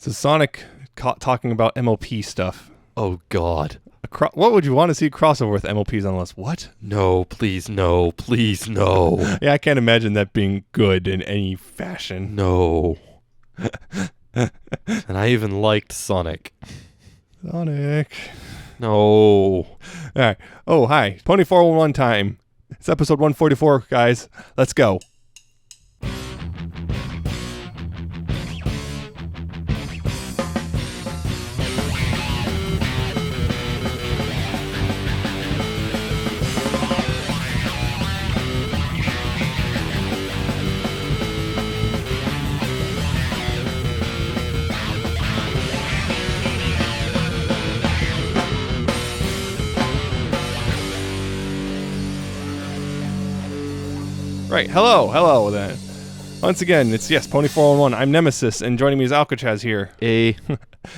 So Sonic talking about MLP stuff. Oh, God. What would you want to see a crossover with MLPs unless what? No, please, no. Please, no. Yeah, I can't imagine that being good in any fashion. No. And I even liked Sonic. Sonic. No. All right. Oh, hi. Pony 411 time. It's episode 144, guys. Let's go. Right, hello then. Once again, it's Pony 411. I'm Nemesis, and joining me is Alca7raz here.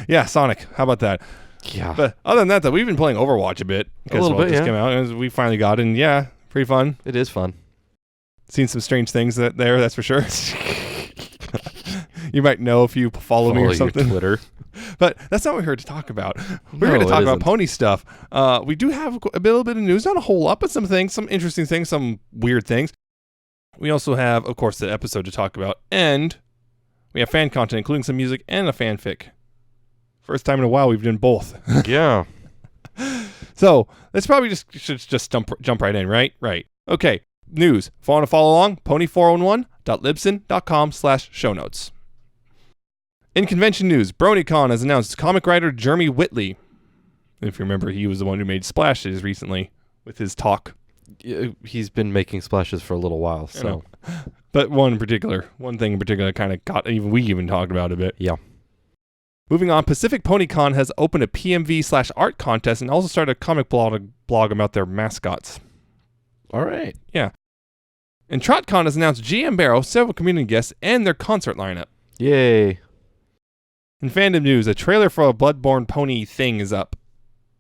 Yeah, Sonic. How about that? Yeah. But other than that, though, we've been playing Overwatch a bit. A little bit, just came out, and we finally got it, and yeah, pretty fun. It is fun. Seen some strange things that's for sure. You might know if you follow me or something. Your Twitter. But that's not what we're here to talk about. We're here to talk about pony stuff. We do have a little bit of news, not a whole lot, but some things, some interesting things, some weird things. We also have, of course, the episode to talk about, and we have fan content, including some music and a fanfic. First time in a while we've done both. Yeah. So let's probably should jump right in, right? Right. Okay. News. If you want to follow along, pony411.libsyn.com/show notes. In convention news, BronyCon has announced comic writer Jeremy Whitley. If you remember, he was the one who made splashes recently with his talk. He's been making splashes for a little while, so. But one thing in particular kind of got, we even talked about a bit. Yeah. Moving on, Pacific PonyCon has opened a PMV/art contest and also started a comic blog about their mascots. All right. Yeah. And TrotCon has announced GM Barrow, several community guests, and their concert lineup. Yay. In fandom news, a trailer for a Bloodborne pony thing is up.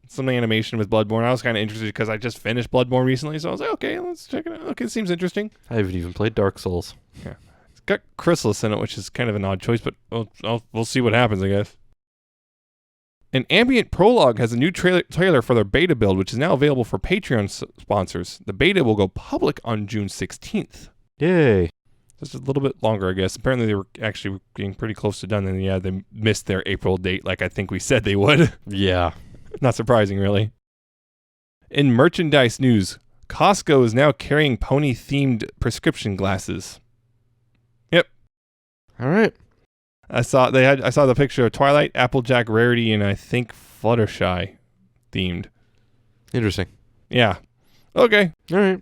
Some animation with Bloodborne. I was kind of interested because I just finished Bloodborne recently, so I was like, okay, let's check it out. Okay, it seems interesting. I haven't even played Dark Souls. Yeah. It's got Chrysalis in it, which is kind of an odd choice, but we'll see what happens, I guess. An Ambient Prologue has a new trailer for their beta build, which is now available for Patreon sponsors. The beta will go public on June 16th. Yay. Just a little bit longer, I guess. Apparently they were actually getting pretty close to done, and yeah, they missed their April date like I think we said they would. Yeah. Not surprising, really. In merchandise news, Costco is now carrying pony-themed prescription glasses. Yep. All right. I saw the picture of Twilight, Applejack, Rarity, and I think Fluttershy themed. Interesting. Yeah. Okay. All right.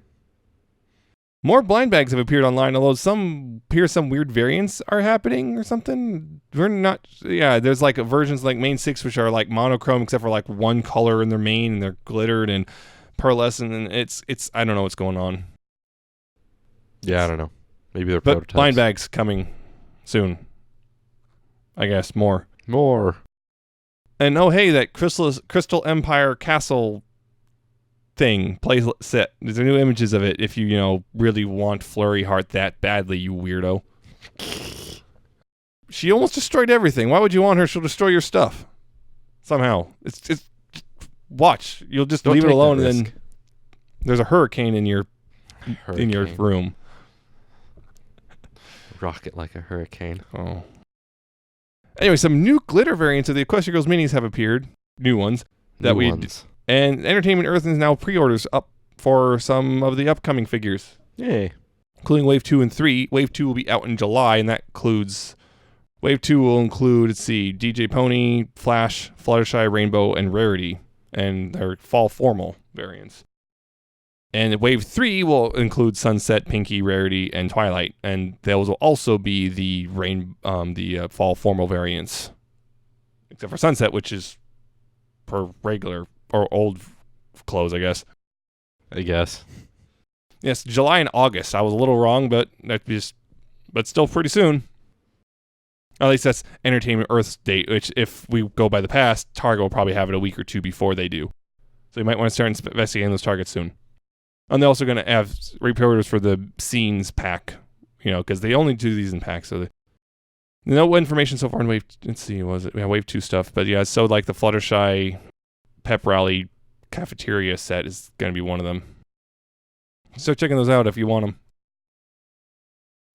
More blind bags have appeared online, although some weird variants are happening or something. We're not. Yeah, there's like versions like Main 6 which are like monochrome except for like one color in their mane and they're glittered and pearlescent, and it's I don't know what's going on. Yeah, I don't know. Maybe they're but prototypes. Blind bags coming soon. I guess more. And oh hey, that Crystal Empire Castle thing play set. There's new images of it if you really want Flurry Heart that badly, you weirdo. She almost destroyed everything. Why would you want her? She'll destroy your stuff somehow. It's watch. You'll just leave it alone, and then there's a hurricane in your room. Rocket like a hurricane. Oh. Anyway, some new glitter variants of the Equestria Girls minis have appeared. New ones And Entertainment Earth is now pre-orders up for some of the upcoming figures. Yay. Including Wave 2 and 3. Wave 2 will be out in July, and that includes... Wave 2 will include, DJ Pony, Flash, Fluttershy, Rainbow, and Rarity, and their fall formal variants. And Wave 3 will include Sunset, Pinky, Rarity, and Twilight, and those will also be the fall formal variants. Except for Sunset, which is per regular... or old clothes, I guess. Yes, July and August. I was a little wrong, but still pretty soon. At least that's Entertainment Earth's date, which if we go by the past, Target will probably have it a week or two before they do. So you might want to start investigating those targets soon. And they're also going to have pre-orders for the scenes pack, because they only do these in packs. So No information so far in Wave. Let's see, was it? Yeah, Wave 2 stuff. But yeah, so like the Fluttershy Pep Rally cafeteria set is going to be one of them. So checking those out if you want them.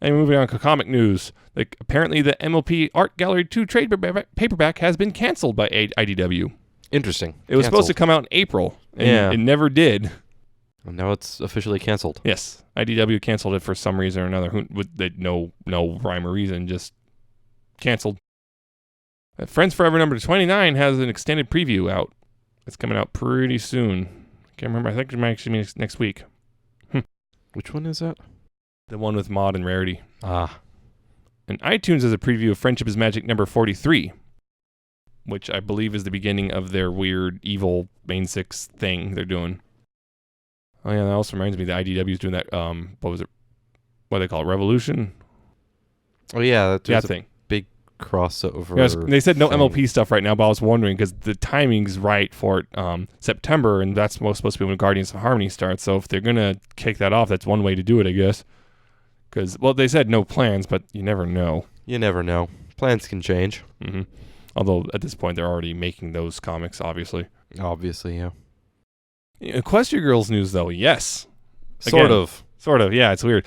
And moving on to comic news. Like, apparently the MLP Art Gallery 2 trade paperback has been canceled by IDW. Interesting. It was supposed to come out in April, and it never did. And now it's officially canceled. Yes. IDW canceled it for some reason or another. No rhyme or reason, just canceled. Friends Forever number 29 has an extended preview out. It's coming out pretty soon. Can't remember. I think it might actually be next week. Which one is that? The one with Mod and Rarity. Ah. And iTunes has a preview of Friendship is Magic number 43, which I believe is the beginning of their weird, evil main six thing they're doing. Oh yeah, that also reminds me the IDW is doing that, what was it? What do they call it? Revolution? Oh yeah, that thing. Big crossover. Yes, they said no thing. MLP stuff right now, but I was wondering because the timing's right for it, September, and that's supposed to be when Guardians of Harmony starts. So if they're gonna kick that off, that's one way to do it, I guess. Because they said no plans, but you never know. You never know. Plans can change. Mm-hmm. Although at this point they're already making those comics, obviously. Obviously, yeah. Equestria Girls news, though, yes. Sort of. Yeah, it's weird.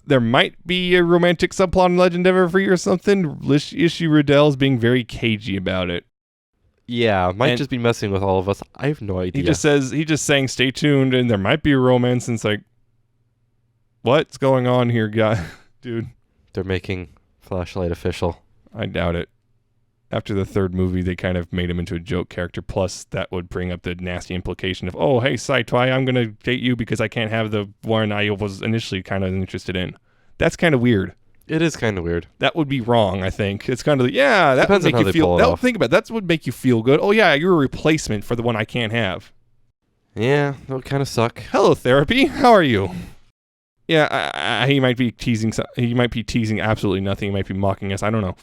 There might be a romantic subplot in Legend of Everfree or something. Ishii Riddell's being very cagey about it. Yeah, might just be messing with all of us. I have no idea. He just saying stay tuned and there might be a romance, and it's like, what's going on here, guy? Dude. They're making Flashlight official. I doubt it. After the third movie, they kind of made him into a joke character. Plus, that would bring up the nasty implication of, oh, hey, Saitwai, I'm going to date you because I can't have the one I was initially kind of interested in. That's kind of weird. It is kind of weird. That would be wrong, I think. It's kind of, that depends would make on how you they feel. pull it off. Think about it. That would make you feel good. Oh, yeah, you're a replacement for the one I can't have. Yeah, that would kind of suck. Hello, therapy. How are you? Yeah, he might be teasing. He might be teasing absolutely nothing. He might be mocking us. I don't know.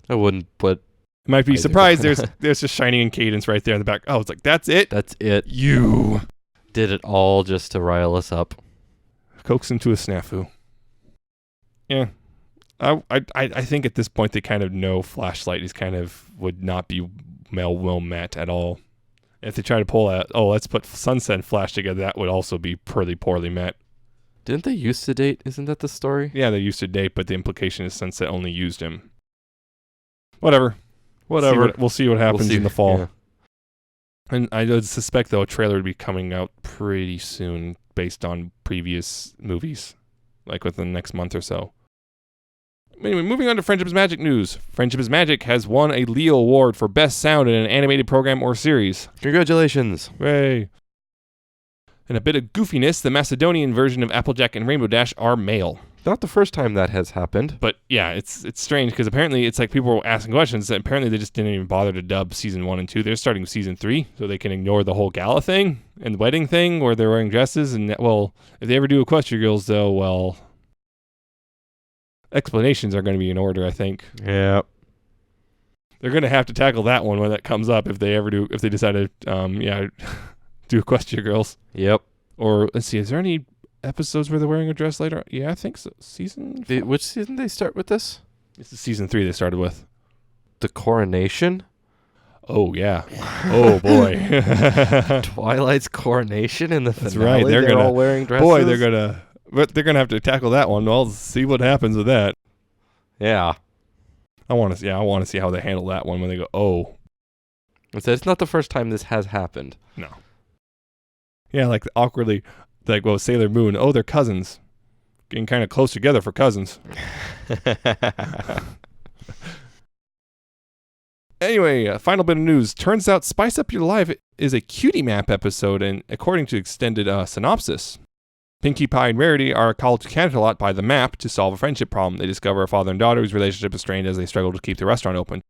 I wouldn't, but might be surprised. There's just Shining and Cadence right there in the back. Oh, it's like, that's it? That's it. You did it all just to rile us up. Coax into a snafu. Yeah. I think at this point they kind of know Flashlight is kind of would not be well met at all. If they try to pull out, let's put Sunset and Flash together, that would also be pretty poorly met. Didn't they used to date? Isn't that the story? Yeah, they used to date, but the implication is Sunset only used him. Whatever. We'll see what happens in the fall. Yeah. And I would suspect, though, a trailer would be coming out pretty soon based on previous movies, like within the next month or so. Anyway, moving on to Friendship is Magic news. Friendship is Magic has won a Leo Award for Best Sound in an Animated Program or Series. Congratulations. Hooray. And a bit of goofiness, the Macedonian version of Applejack and Rainbow Dash are male. Not the first time that has happened. But yeah, it's strange because apparently it's like people were asking questions that apparently they just didn't even bother to dub season 1 and 2. They're starting with season 3 so they can ignore the whole gala thing and the wedding thing where they're wearing dresses. And well, if they ever do Equestria Girls though, well, explanations are going to be in order, I think. Yeah. They're going to have to tackle that one when that comes up if they decide to do Equestria Girls. Yep. Or let's see, is there any episodes where they're wearing a dress later? Yeah, I think so. Which season they start with this? This is season 3 they started with. The coronation? Oh, yeah. Oh, boy. Twilight's coronation in the finale? That's right. They're all wearing dresses? Boy, they're going to have to tackle that one. Well, see what happens with that. Yeah. I want to see how they handle that one when they go, oh. It's not the first time this has happened. No. Yeah, like awkwardly, like, well, Sailor Moon, they're cousins. Getting kind of close together for cousins. Anyway, final bit of news. Turns out Spice Up Your Life is a Cutie Map episode, and according to extended synopsis, Pinkie Pie and Rarity are called to Canterlot by the map to solve a friendship problem. They discover a father and daughter whose relationship is strained as they struggle to keep the restaurant open.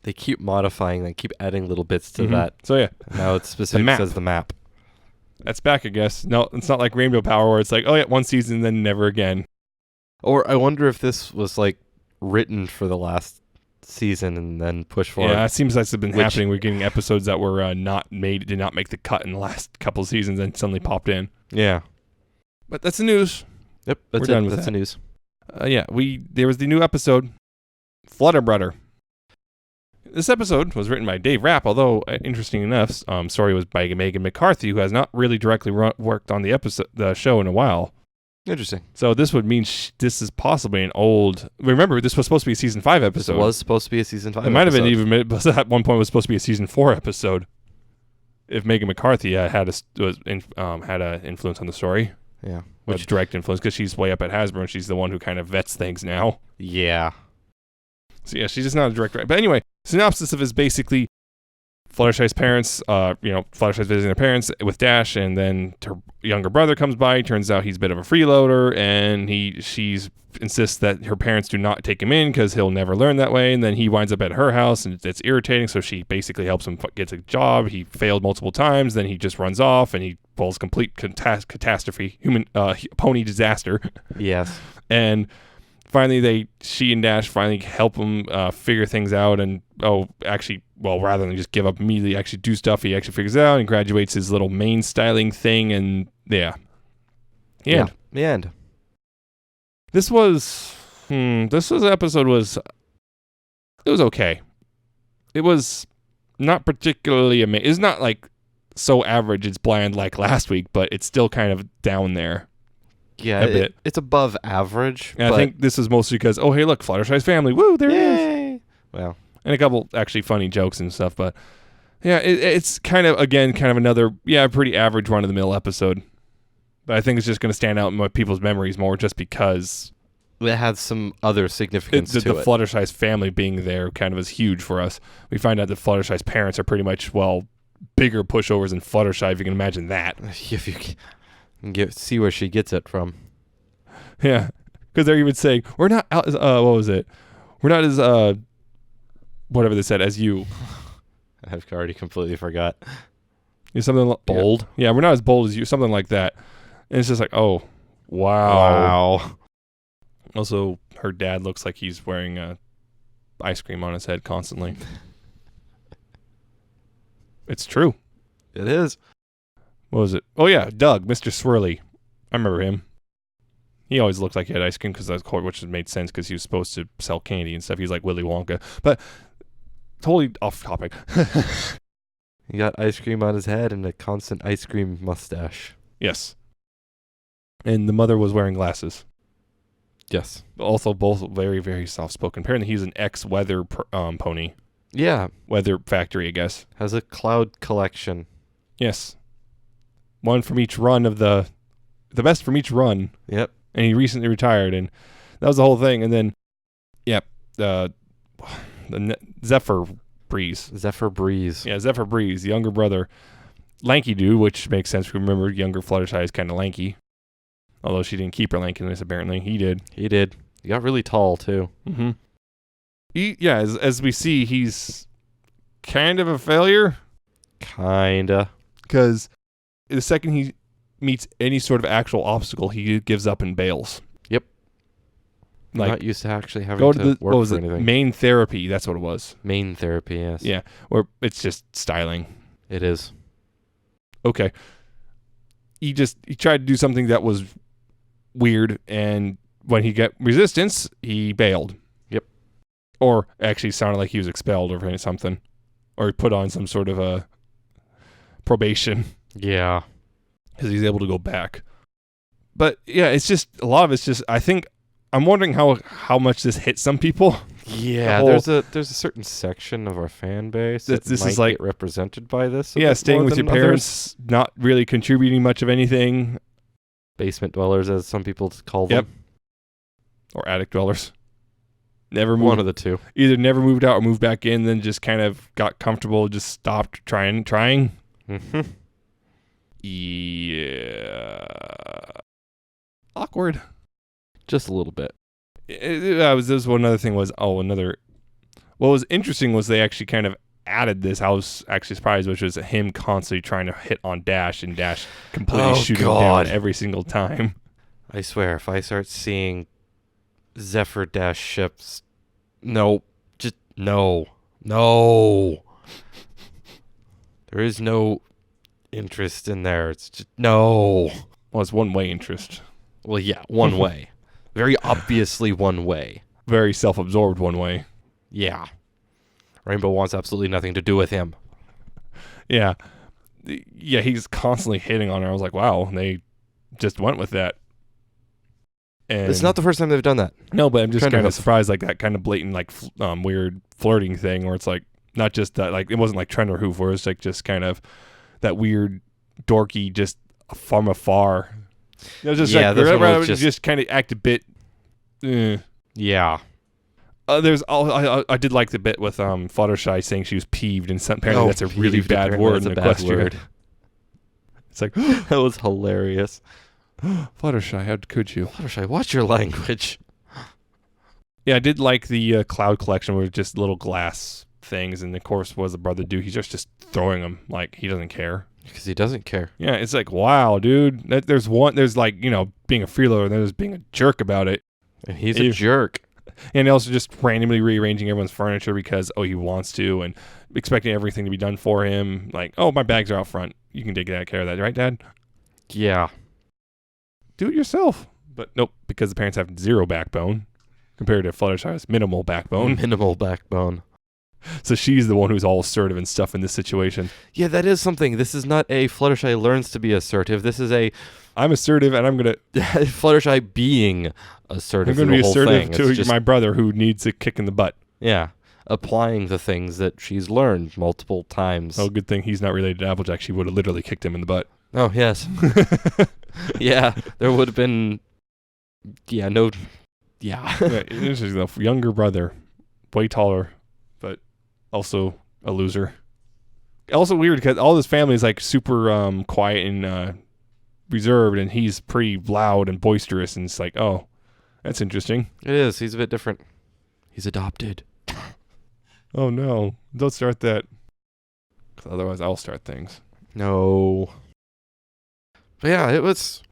They keep modifying, they keep adding little bits to that. So yeah. Now it's specific says the map. That's back, I guess. No, it's not like Rainbow Power where it's like, oh yeah, one season, then never again. Or I wonder if this was like written for the last season and then pushed forward. Yeah, it seems like it's been happening. We're getting episodes that were did not make the cut in the last couple of seasons and suddenly popped in. Yeah. But that's the news. Yep, We're done with that's that. the news. There was the new episode. Flutter Brutter. This episode was written by Dave Rapp, although, interesting enough, story was by Megan McCarthy, who has not really directly worked on the show in a while. Interesting. So this would mean this is possibly an old... Remember, this was supposed to be a Season 5 episode. This was supposed to be a Season 5 episode. It might have been even... At one point, it was supposed to be a Season 4 episode. If Megan McCarthy had an influence on the story. Yeah. Which direct influence, because she's way up at Hasbro, and she's the one who kind of vets things now. Yeah. So yeah, she's just not a direct writer. But anyway, synopsis of it is basically Fluttershy's parents, Fluttershy's visiting their parents with Dash, and then her younger brother comes by. Turns out he's a bit of a freeloader, and she insists that her parents do not take him in because he'll never learn that way. And then he winds up at her house, and it's irritating. So she basically helps him get a job. He failed multiple times. Then he just runs off, and he pulls complete catastrophe, pony disaster. Yes. And finally, she and Dash finally help him figure things out, and rather than just give up immediately, actually do stuff. He actually figures it out and graduates his little main styling thing, and yeah. The end. This episode was okay. It was not particularly amazing. It's not like so average it's bland like last week, but it's still kind of down there. Yeah, a bit. It's above average. And I think this is mostly because, oh, hey, look, Fluttershy's family. Woo, there it is. Well. And a couple actually funny jokes and stuff. But, yeah, it's kind of another, pretty average run-of-the-mill episode. But I think it's just going to stand out in my people's memories more just because it has some other significance to it. The Fluttershy's family being there kind of is huge for us. We find out that Fluttershy's parents are pretty much, bigger pushovers than Fluttershy, if you can imagine that. If you can see where she gets it from. Yeah, because they're even saying, we're not, what was it? We're not as, whatever they said, as you. I've already completely forgot. Something bold? Yeah, we're not as bold as you, something like that. And it's just like, oh, wow. Also, her dad looks like he's wearing ice cream on his head constantly. It's true. It is. What was it? Oh, yeah, Doug, Mr. Swirly. I remember him. He always looked like he had ice cream, which made sense because he was supposed to sell candy and stuff. He's like Willy Wonka. But totally off topic. He got ice cream on his head and a constant ice cream mustache. Yes. And the mother was wearing glasses. Yes. Also, both very, very soft-spoken. Apparently, he's an ex-weather pony. Yeah. Weather factory, I guess. Has a cloud collection. Yes. One from each run of the best from each run. Yep. And he recently retired, and that was the whole thing. And then, the Zephyr Breeze. Zephyr Breeze. Yeah, Zephyr Breeze, the younger brother. Lanky dude, which makes sense. Remember, younger Fluttershy is kind of lanky. Although she didn't keep her lankiness, apparently. He did. He got really tall, too. Mm-hmm. As we see, he's kind of a failure. Kinda. Because the second he meets any sort of actual obstacle, he gives up and bails. Yep. Like, not used to actually having go to to the, work what was for it? anything. Main therapy, that's what it was. Main therapy, yes. Yeah, where it's just styling. It is. Okay. He tried to do something that was weird, and when he got resistance, he bailed. Yep. Or actually sounded like he was expelled or something. Or he put on some sort of a probation. Yeah. Because he's able to go back. But yeah, it's just, a lot of it's just, I think, I'm wondering how much this hits some people. Yeah, there's a certain section of our fan base that this might is like, get represented by this. Yeah, staying with your parents, not really contributing much of anything. Basement dwellers, as some people call them. Yep. Or attic dwellers. Never moved. One of the two. Either never moved out or moved back in, then just kind of got comfortable, just stopped trying. Mm-hmm. Yeah. Awkward. Just a little bit. This one other thing was, what was interesting was they actually kind of added this. I was actually surprised, which was him constantly trying to hit on Dash, and Dash completely shooting him down every single time. I swear, if I start seeing Zephyr Dash ships, no. There is no interest in there. It's just, no. Well, it's one-way interest. Well, yeah, one way. Very obviously one way. Very self-absorbed one way. Yeah. Rainbow wants absolutely nothing to do with him. Yeah. Yeah, he's constantly hitting on her. I was like, wow, they just went with that. And It's not the first time they've done that. No, but I'm just kind of Trenderhoof. surprised, like that kind of blatant, like weird flirting thing, where it's like not just that, like it wasn't like Trenderhoof, where it's like just kind of that weird, dorky, just from afar. It was just this one was just kind of act a bit. Yeah. I did like the bit with Fluttershy saying she was peeved, and apparently that's a really peeved, bad apparently word that's in a the bad question. word. It's like That was hilarious. Fluttershy, how could you? Fluttershy, watch your language. Yeah, I did like the cloud collection with just little glass things, and of course, what does the brother do? He's just throwing them like he doesn't care. Because he doesn't care. Yeah, it's like, wow, dude. There's like, being a freeloader, and then there's being a jerk about it. And he's a jerk. And also just randomly rearranging everyone's furniture because, he wants to, and expecting everything to be done for him. Like, my bags are out front. You can take care of that, right, Dad? Yeah. Do it yourself. But nope, because the parents have zero backbone compared to Fluttershy's minimal backbone. Minimal backbone. So she's the one who's all assertive and stuff in this situation. Yeah, that is something. This is not a Fluttershy learns to be assertive. This is a I'm assertive, and I'm going to... Fluttershy being assertive. I'm going to be assertive thing. to my brother who needs a kick in the butt. Yeah. Applying the things that she's learned multiple times. Oh, good thing he's not related to Applejack. She would have literally kicked him in the butt. Oh, yes. Yeah, there would have been... Yeah, no... Yeah. Interesting, though. Younger brother. Way taller, but also a loser. Also weird because all his family is like super quiet and reserved, and he's pretty loud and boisterous, and it's like, oh, that's interesting. It is. He's a bit different. He's adopted. Oh, no. Don't start that. 'Cause otherwise, I'll start things. No. But yeah, it was...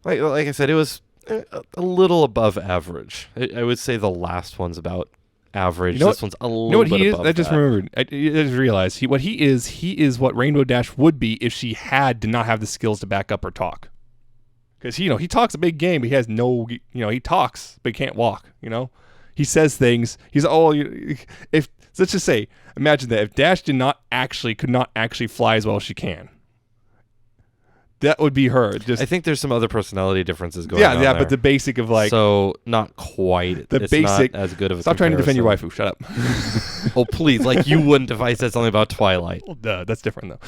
Like I said, it was a little above average. I would say the last one's about average. This one's a little bit above I just remembered. I just realized. He is what Rainbow Dash would be if she did not have the skills to back up her talk. Because, he talks a big game, but he has no, he talks, but he can't walk, He says things. He's, if, let's just say, imagine that if Dash could not actually fly as well as she can. That would be her. I think there's some other personality differences going on. Yeah, but the basic of like... So, not quite. It's basic... not as good of a Stop trying to defend your waifu. Shut up. Oh, please. Like, you wouldn't if I said something about Twilight. Well, duh. That's different, though.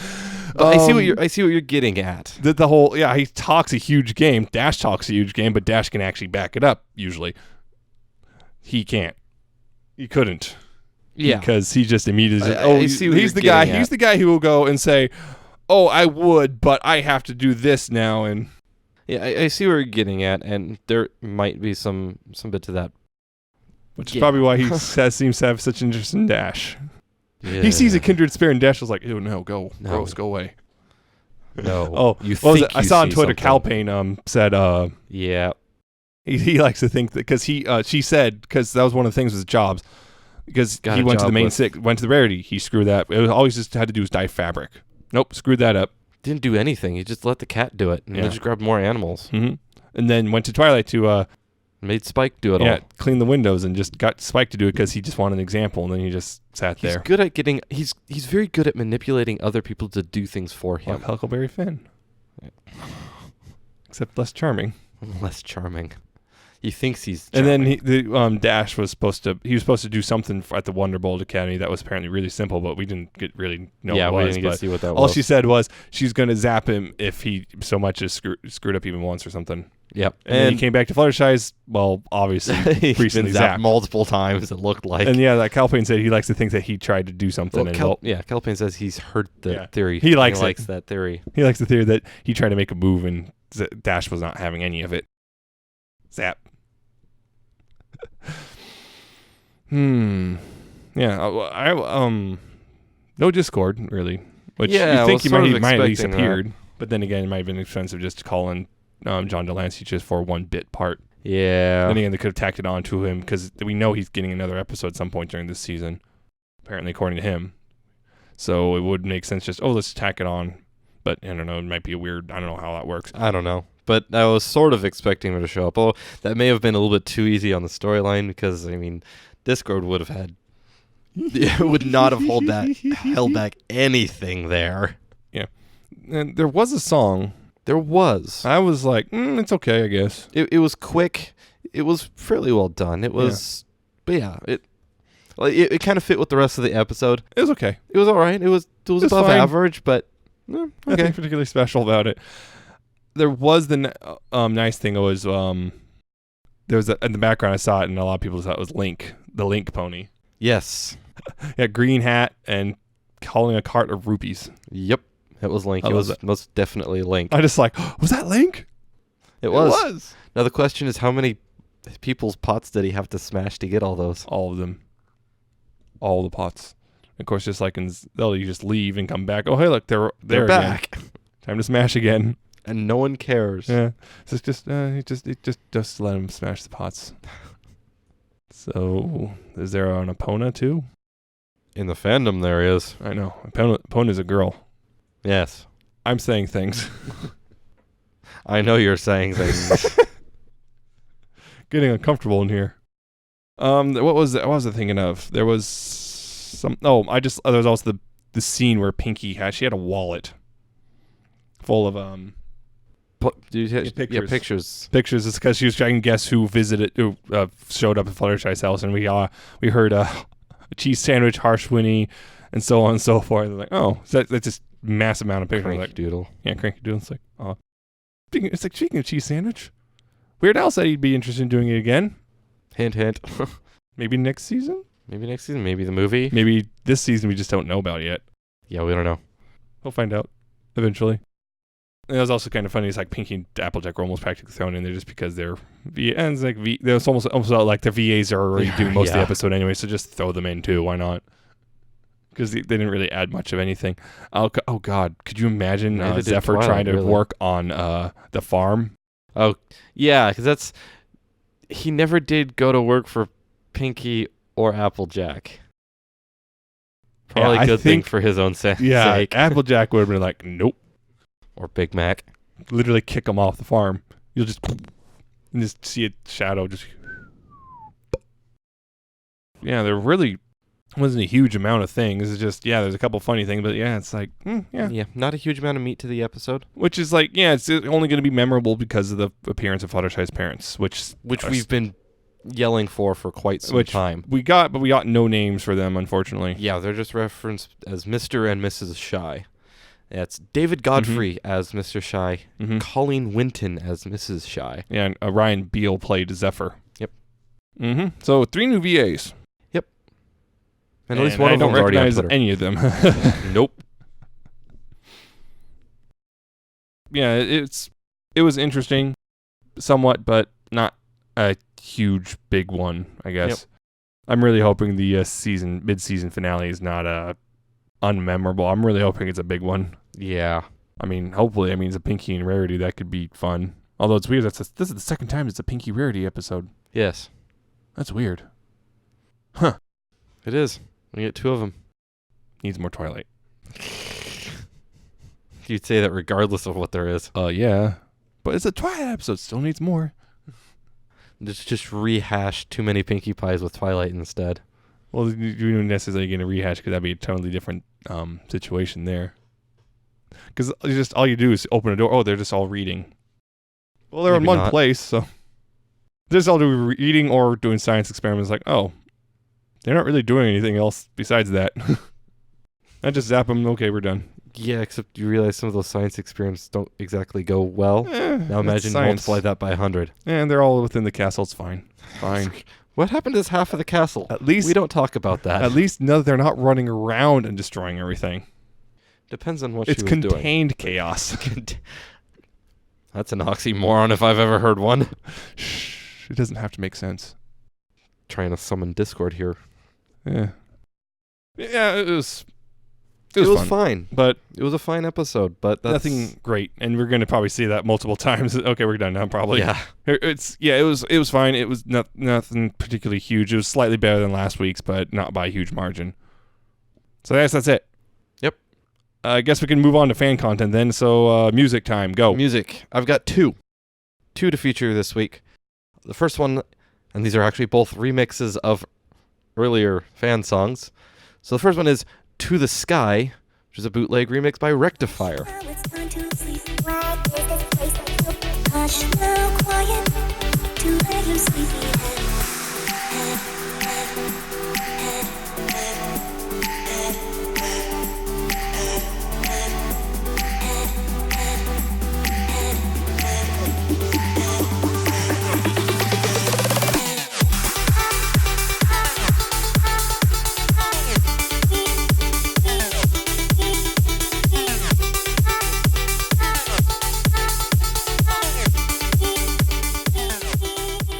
But I see what you're getting at. The whole... Yeah, he talks a huge game. Dash talks a huge game, but Dash can actually back it up, usually. He can't. He couldn't. Yeah. Because he just immediately... he's the guy. He's the guy who will go and say... Oh, I would, but I have to do this now, and yeah, I see where you're getting at, and there might be some bit to that, which is probably why he seems to have such interest in Dash. Yeah. He sees a kindred spirit, and Dash was like, "Ew, no, gross, go away." No. I saw on Twitter, Calpain said, yeah, he likes to think that because she said because that was one of the things with Jobs, because he went to the main went to the rarity, he screwed that. It was always just had to do was dye fabric. Nope, screwed that up. Didn't do anything. He just let the cat do it, and then just grabbed more animals. Mm-hmm. And then went to Twilight to... made Spike do it all. Yeah, clean the windows, and just got Spike to do it because he just wanted an example, and then he just sat there. He's good at getting... He's very good at manipulating other people to do things for him. Like Huckleberry Finn. Yeah. Except less charming. Less charming. He thinks he's charming. And then Dash was supposed to do something at the Wonderbolt Academy that was apparently really simple, but we didn't really know what it was. We didn't get to see what that was. All she said was she's going to zap him if he so much as screwed up even once or something. Yep. And then he came back to Fluttershy's, obviously recently zapped multiple times, it looked like. And yeah, like Calpain said, he likes to think that he tried to do something. Calpain says he's heard the theory. He likes that theory. He likes the theory that he tried to make a move and Dash was not having any of it. Zap. Yeah, no Discord really. Which you think he might at least appeared, but then again, it might have been expensive just to call in John Delancey just for one bit part. Yeah. Then again, they could have tacked it on to him because we know he's getting another episode at some point during this season, apparently according to him. So it would make sense just let's tack it on. But I don't know, it might be I don't know how that works. I don't know. But I was sort of expecting him to show up. Although that may have been a little bit too easy on the storyline because, Discord would have had It would not have held back anything there. Yeah. And there was a song. There was. I was like, it's okay, I guess. It was quick. It was fairly well done. It was, but yeah, it kind of fit with the rest of the episode. It was okay. It was all right. It was above fine. average, but Nothing okay. particularly special about it. There was the nice thing was there was in the background I saw it and a lot of people thought it was Link, the Link pony. Yes. Yeah, green hat and hauling a cart of rupees. Yep. It was Link. I It love was it. most definitely Link. I just like, was that Link? It was. Now the question is, how many people's pots did he have to smash to get all those? All of them. All the pots. Of course, just like in Zelda, you just leave and come back. Oh, hey, look, they're back. Again. Time to smash again. And no one cares. Yeah. So it's just let him smash the pots. So, is there an Epona too? In the fandom, there is. I know. Epona's a girl. Yes. I'm saying things. I know you're saying things. Getting uncomfortable in here. What was I thinking of? There was some. Oh, there was also the scene where Pinky had a wallet full of pictures. Pictures. Pictures. It's because she was trying to guess who showed up at Fluttershy's house, and we heard a cheese sandwich, harsh Winnie, and so on and so forth. They're like, oh, so that's just massive amount of pictures. Cranky like, Doodle. Yeah, Cranky Doodle. It's like, oh. Speaking of cheese sandwich, Weird Al said he'd be interested in doing it again. Hint, hint. Maybe next season? Maybe next season. Maybe the movie. Maybe this season we just don't know about yet. Yeah, we don't know. We'll find out eventually. And it was also kind of funny. It's like Pinky and Applejack were almost practically thrown in there just because they're and it's like there's almost like the VAs are already doing most of the episode anyway, so just throw them in too. Why not? Because they didn't really add much of anything. Oh God, could you imagine Zephyr trying to work on the farm? Oh yeah, because he never did go to work for Pinky or Applejack. Probably a good thing for his own sake. Yeah, Applejack would have been like, nope. Or Big Mac. Literally kick him off the farm. You'll just see a shadow just. Yeah, there really wasn't a huge amount of things. It's just, there's a couple funny things, but it's like, Yeah, not a huge amount of meat to the episode. Which is like, it's only going to be memorable because of the appearance of Fluttershy's parents, which we've been yelling for quite some time. We got no names for them, unfortunately. Yeah, they're just referenced as Mr. and Mrs. Shy. It's David Godfrey as Mr. Shy, Colleen Winton as Mrs. Shy. Yeah, and Ryan Beale played Zephyr. Yep. So 3 new VAs. Yep. And at least one of them already on Twitter. Any of them. Nope. Yeah, it was interesting, somewhat, but not a huge big one, I guess. Yep. I'm really hoping the mid-season finale is not unmemorable. I'm really hoping it's a big one. Yeah. I mean, hopefully, it's a Pinky and Rarity. That could be fun. Although it's weird. This is the second time it's a Pinky Rarity episode. Yes. That's weird. Huh. It is. We get 2 of them. Needs more Twilight. You'd say that regardless of what there is. Yeah. But it's a Twilight episode. Still needs more. Just rehash too many Pinkie Pies with Twilight instead. Well, you're not necessarily going to rehash because that'd be a totally different situation there. Because just all you do is open a door. Oh, they're just all reading. Well, they're in one place, so they're just all doing reading or doing science experiments. Like, oh, they're not really doing anything else besides that. I just zap them. Okay, we're done. Yeah, except you realize some of those science experiments don't exactly go well. Now imagine multiply that by 100. And they're all within the castle. It's fine. Fine. What happened is half of the castle. At least we don't talk about that. At least no, they're not running around and destroying everything. Depends on what she was doing. It's doing. contained chaos. That's an oxymoron if I've ever heard one. Shh. It doesn't have to make sense. Trying to summon Discord here. Yeah. Yeah, it was fine. But it was a fine episode, but that's nothing great. And we're going to probably see that multiple times. Okay, we're done now probably. Yeah. It was fine. It was nothing particularly huge. It was slightly better than last week's, but not by a huge margin. So that's it. Yep. I guess we can move on to fan content then. So music time. Go. Music. I've got 2 to feature this week. The first one, and these are actually both remixes of earlier fan songs. So the first one is To the Sky, which is a bootleg remix by Rectifier.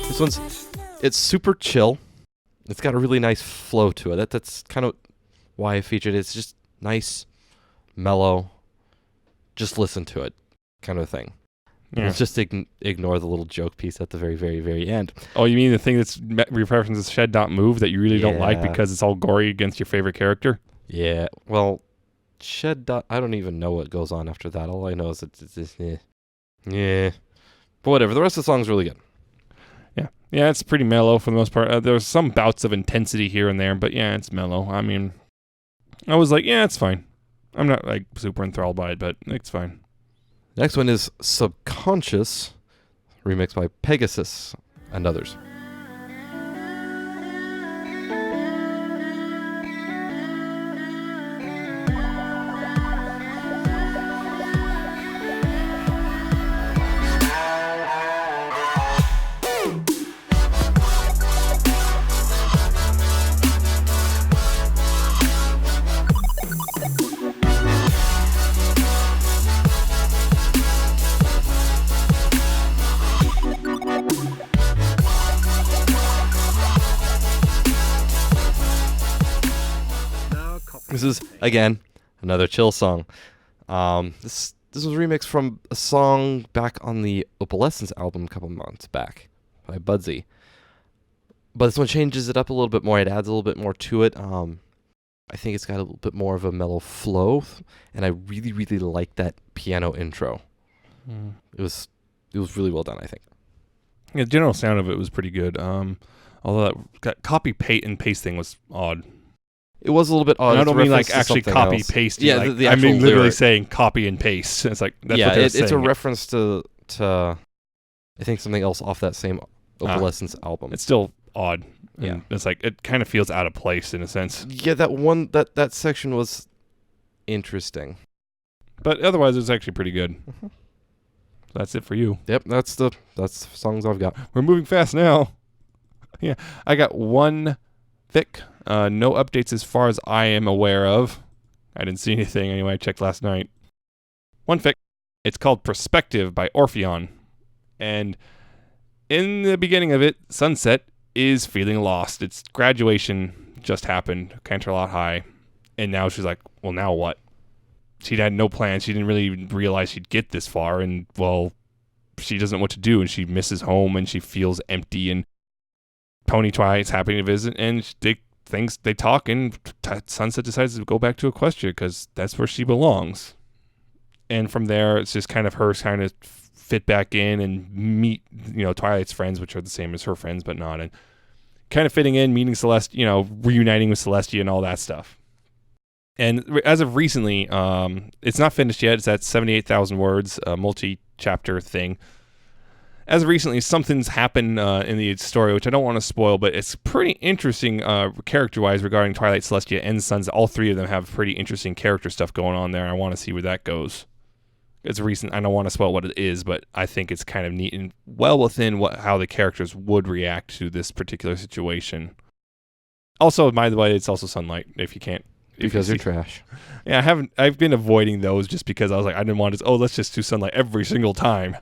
This one's, it's super chill. It's got a really nice flow to it. That's kind of why I featured it. It's just nice, mellow, just listen to it kind of thing. Yeah. Let's just ignore the little joke piece at the very, very, very end. Oh, you mean the thing that's references Shed Dot Move that you really don't like because it's all gory against your favorite character? Yeah, well, Shed Dot, I don't even know what goes on after that. All I know is it's yeah. But whatever, the rest of the song's really good. Yeah, it's pretty mellow for the most part. There's some bouts of intensity here and there, but yeah, it's mellow. I mean, I was like, yeah, it's fine. I'm not like super enthralled by it, but it's fine. Next one is Subconscious, remixed by Pegasus and others. This is, again, another chill song. This was remixed from a song back on the Opalescence album a couple months back by Budsy. But this one changes it up a little bit more. It adds a little bit more to it. I think it's got a little bit more of a mellow flow, and I really, really like that piano intro. It was really well done, I think. Yeah, the general sound of it was pretty good. Although that copy and paste thing was odd. It was a little bit odd. And I don't mean like actually copy paste. Yeah, like, the I actual mean literally lyric. saying copy and paste. It's like that's what it's saying. a reference to I think something else off that same Opalescence album. It's still odd. Yeah. And it's like it kind of feels out of place in a sense. Yeah, that section was interesting. But otherwise, it's actually pretty good. That's it for you. Yep, that's the songs I've got. We're moving fast now. Yeah, I got one fic. No updates as far as I am aware of. I didn't see anything anyway. I checked last night. One fic. It's called Perspective by Orpheon. And in the beginning of it, Sunset is feeling lost. It's graduation just happened. Canterlot High. And now she's like, well, now what? She had no plans. She didn't really realize she'd get this far. And, well, she doesn't know what to do. And she misses home and she feels empty. And Pony Twilight's happy to visit. And they talk. And Sunset decides to go back to Equestria because that's where she belongs. And from there, it's just kind of her trying to fit back in and meet, Twilight's friends, which are the same as her friends, but not. And kind of fitting in, meeting Celeste, reuniting with Celestia and all that stuff. And as of recently, it's not finished yet. It's at 78,000 words, a multi-chapter thing. As of recently, something's happened in the story, which I don't want to spoil, but it's pretty interesting character-wise regarding Twilight, Celestia, and Sunset. All three of them have pretty interesting character stuff going on there. I want to see where that goes. It's recent. I don't want to spoil what it is, but I think it's kind of neat and well within how the characters would react to this particular situation. Also, by the way, it's also Sunlight, if you can't. Because you're trash. Yeah, I've been avoiding those just because I was like, I didn't want to, let's just do Sunlight every single time.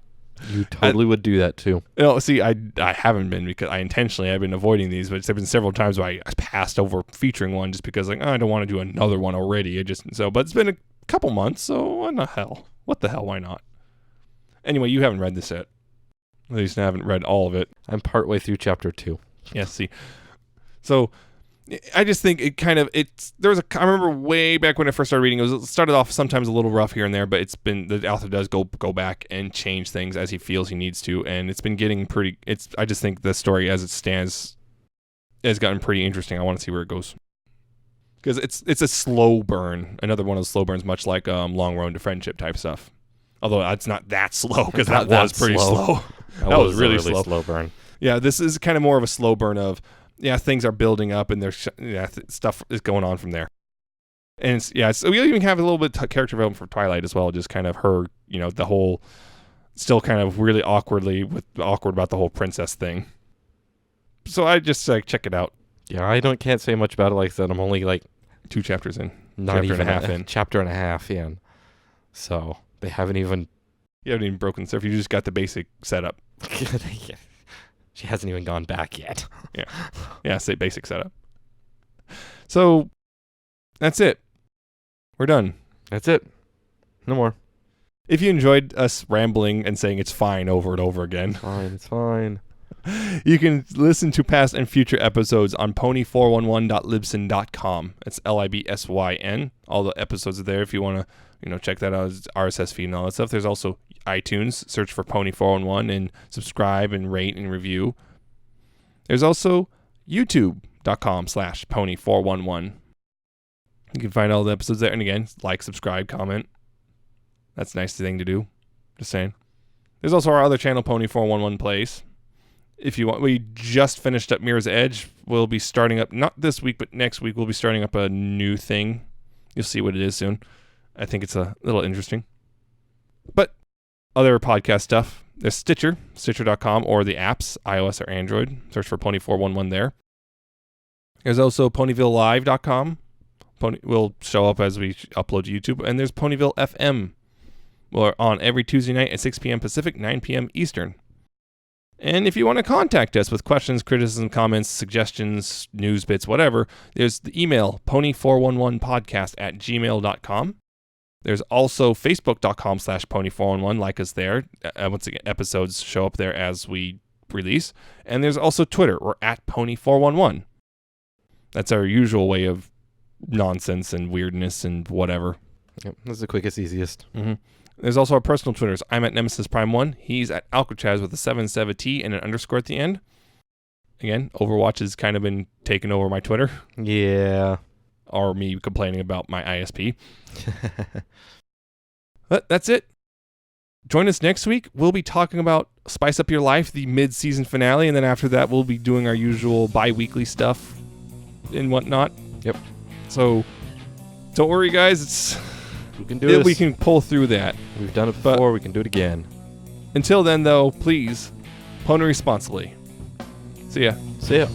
You totally would do that too. See, I haven't been because I've been avoiding these, but there have been several times where I passed over featuring one just because I don't want to do another one already. But it's been a couple months, so what the hell, why not? Anyway, you haven't read this yet. At least I haven't read all of it. I'm partway through chapter 2. Yeah, see. So I just think I remember way back when I first started reading, it started off sometimes a little rough here and there, but the author does go back and change things as he feels he needs to, and it's been getting I just think the story as it stands has gotten pretty interesting. I want to see where it goes. Because it's a slow burn. Another one of those slow burns, much like Long Road to Friendship type stuff. Although it's not that slow, because that was pretty slow. That was really slow burn. Yeah, this is kind of more of a slow burn of, things are building up and there's stuff is going on from there. And so we even have a little bit of character development for Twilight as well, just kind of her, the whole, still kind of really awkward about the whole princess thing. So I just check it out. Yeah, I can't say much about it. Like I said, I'm only 2 chapters in. Not chapter even and a half in. Chapter and a half in. So they haven't even... You haven't even broken surf. You just got the basic setup. She hasn't even gone back yet. Yeah, say basic setup. So that's it. We're done. That's it. No more. If you enjoyed us rambling and saying it's fine over and over again. Fine, it's fine. You can listen to past and future episodes on pony411.libsyn.com. It's LIBSYN. All the episodes are there if you want to, check that out. It's RSS feed and all that stuff. There's also iTunes. Search for Pony411 and subscribe and rate and review. There's also youtube.com/pony411. You can find all the episodes there. And again, like, subscribe, comment. That's a nice thing to do. Just saying. There's also our other channel, Pony411 Plays. If you want, we just finished up Mirror's Edge. We'll be starting up, not this week, but next week, we'll be starting up a new thing. You'll see what it is soon. I think it's a little interesting. But other podcast stuff, there's Stitcher, Stitcher.com, or the apps, iOS or Android. Search for Pony411 there. There's also PonyvilleLive.com. Will show up as we upload to YouTube. And there's Ponyville FM. We're on every Tuesday night at 6 p.m. Pacific, 9 p.m. Eastern. And if you want to contact us with questions, criticism, comments, suggestions, news bits, whatever, there's the email, pony411podcast@gmail.com. There's also facebook.com/pony411. Like us there. Once again, episodes show up there as we release. And there's also Twitter. We're at pony411. That's our usual way of nonsense and weirdness and whatever. Yep, that's the quickest, easiest. Mm-hmm. There's also our personal Twitters. I'm at Nemesis Prime 1. He's at Alca7raz with a 77T and an underscore at the end. Again, Overwatch has kind of been taking over my Twitter. Yeah. Or me complaining about my ISP. But that's it. Join us next week. We'll be talking about Spice Up Your Life, the mid-season finale, and then after that we'll be doing our usual bi-weekly stuff and whatnot. Yep. So don't worry, guys. We can do it. We can pull through that. We've done it before. We can do it again. Until then, though, please, pony responsibly. See ya. See ya.